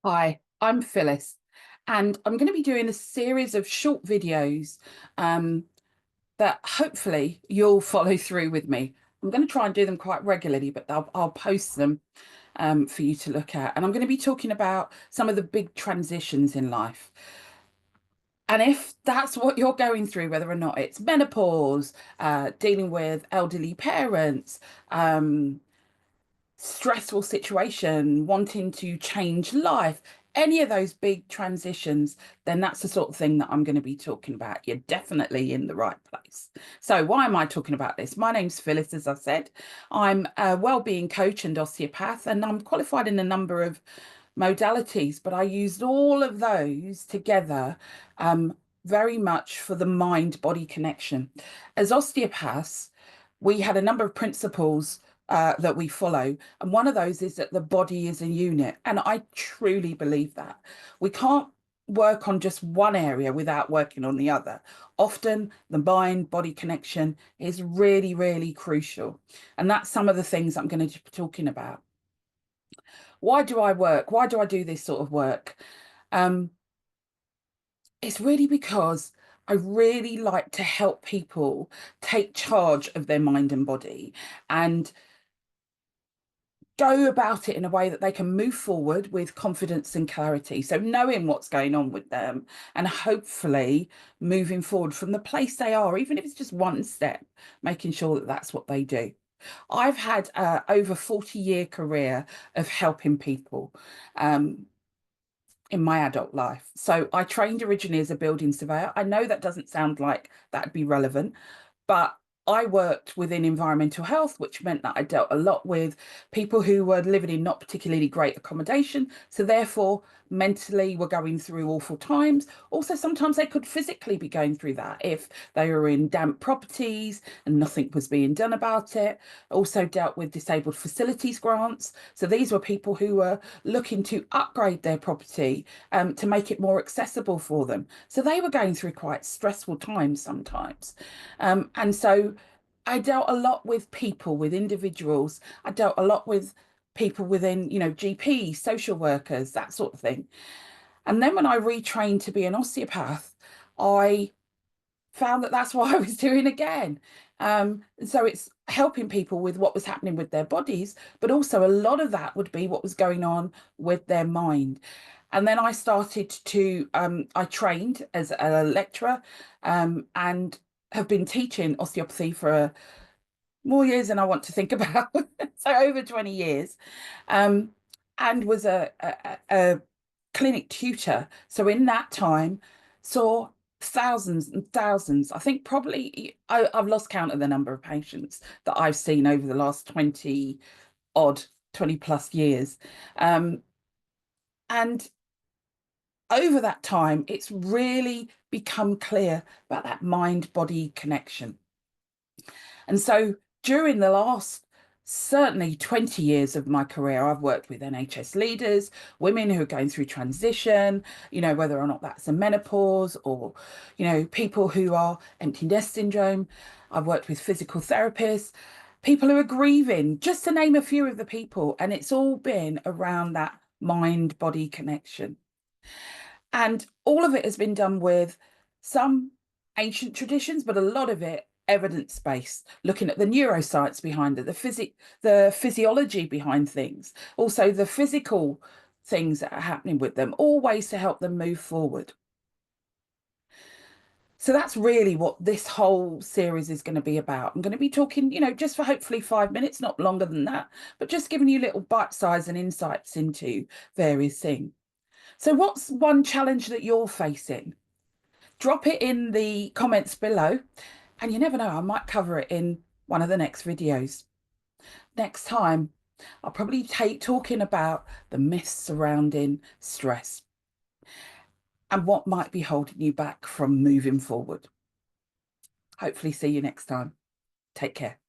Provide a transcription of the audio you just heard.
Hi, I'm Phyllis, and I'm going to be doing a series of short videos um, that hopefully you'll follow through with me. I'm going to try and do them quite regularly, but I'll post them for you to look at. And I'm going to be talking about some of the big transitions in life. And if that's what you're going through, whether or not it's menopause, dealing with elderly parents, um, stressful situation, wanting to change life, any of those big transitions, then that's the sort of thing that I'm going to be talking about. You're definitely in the right place. So, why am I talking about this? My name's Phyllis, as I said. I'm a well-being coach and osteopath, and I'm qualified in a number of modalities, but I used all of those together very much for the mind-body connection. As osteopaths, we had a number of principles that we follow. And one of those is that the body is a unit. And I truly believe that. We can't work on just one area without working on the other. Often the mind body connection is really, really crucial. And that's some of the things I'm going to be talking about. Why do I work? Why do I do this sort of work? Um, it's really because I really like to help people take charge of their mind and body and go about it in a way that they can move forward with confidence and clarity. So knowing what's going on with them and hopefully moving forward from the place they are, even if it's just one step, making sure that that's what they do. I've had over 40-year career of helping people in my adult life. So I trained originally as a building surveyor. I know that doesn't sound like that'd be relevant, but I worked within environmental health, which meant that I dealt a lot with people who were living in not particularly great accommodation. So, therefore, mentally were going through awful times. Also, sometimes they could physically be going through that if they were in damp properties and nothing was being done about it. Also, dealt with disabled facilities grants. So, these were people who were looking to upgrade their property to make it more accessible for them. So, they were going through quite stressful times sometimes. And so I dealt a lot with people, with individuals. I dealt a lot with people within, GPs, social workers, that sort of thing. And then when I retrained to be an osteopath, I found that that's what I was doing again. So it's helping people with what was happening with their bodies, but also a lot of that would be what was going on with their mind. And then I started to, I trained as a lecturer and have been teaching osteopathy for more years than I want to think about. So over 20 years, um, and was a clinic tutor. So in that time, saw thousands and thousands. I think probably I've lost count of the number of patients that I've seen over the last 20 odd, 20 plus years. Um, and over that time, it's really become clear about that mind body connection. And so during the last certainly 20 years of my career, I've worked with NHS leaders, women who are going through transition, whether or not that's a menopause or, people who are empty nest syndrome. I've worked with physical therapists, people who are grieving, just to name a few of the people. And it's all been around that mind body connection. And all of it has been done with some ancient traditions, but a lot of it evidence-based, looking at the neuroscience behind it, the physiology behind things, also the physical things that are happening with them, all ways to help them move forward. So that's really what this whole series is going to be about. I'm going to be talking, just for hopefully 5 minutes, not longer than that, but just giving you little bite size and insights into various things. So what's one challenge that you're facing? Drop it in the comments below, and you never know, I might cover it in one of the next videos. Next time, I'll probably take talking about the myths surrounding stress and what might be holding you back from moving forward. Hopefully see you next time. Take care.